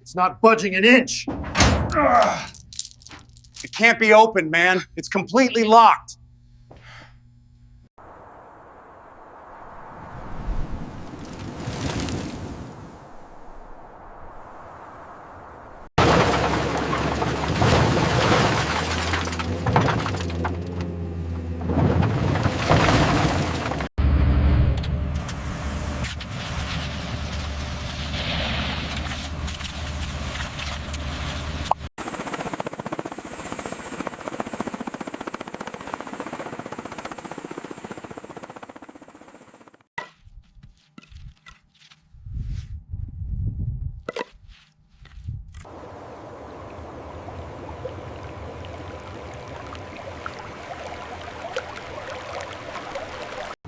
It's not budging an inch. Ugh. It can't be opened, man. It's completely locked.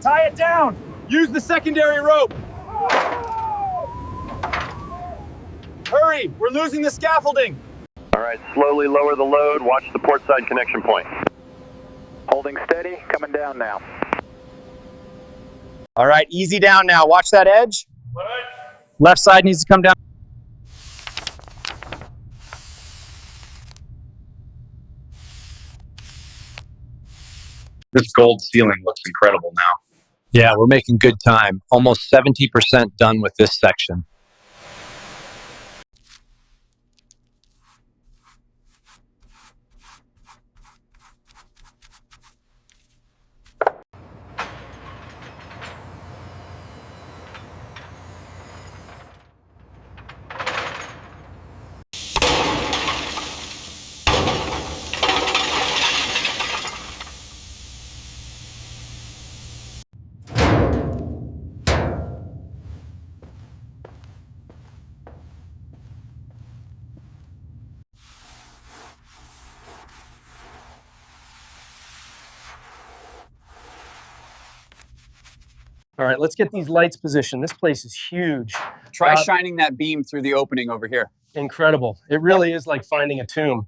Tie it down! Use the secondary rope! Hurry! We're losing the scaffolding! All right, slowly lower the load. Watch the port side connection point. Holding steady, coming down now. All right, easy down now. Watch that edge. Left side needs to come down. This gold ceiling looks incredible now. Yeah, we're making good time. Almost 70% done with this section. All right, let's get these lights positioned. This place is huge. Try shining that beam through the opening over here. Incredible. It really is like finding a tomb.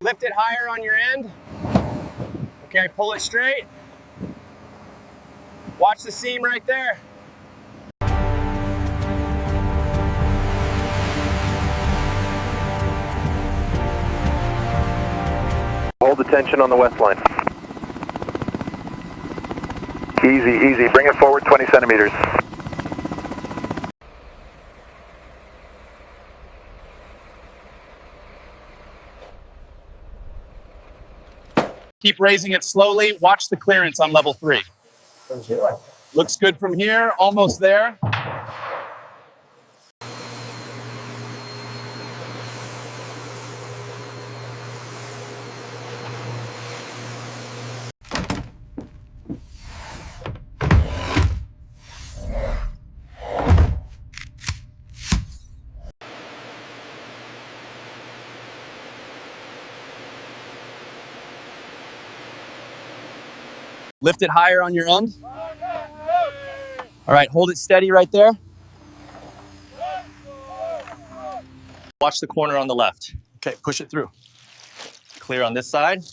Lift it higher on your end. Okay, pull it straight. Watch the seam right there. Hold the tension on the west line. Easy, easy. Bring it forward 20 centimeters. Keep raising it slowly. Watch the clearance on level 3. Looks good from here. Almost there. Lift it higher on your end. All right, hold it steady right there. Watch the corner on the left. Okay, push it through. Clear on this side.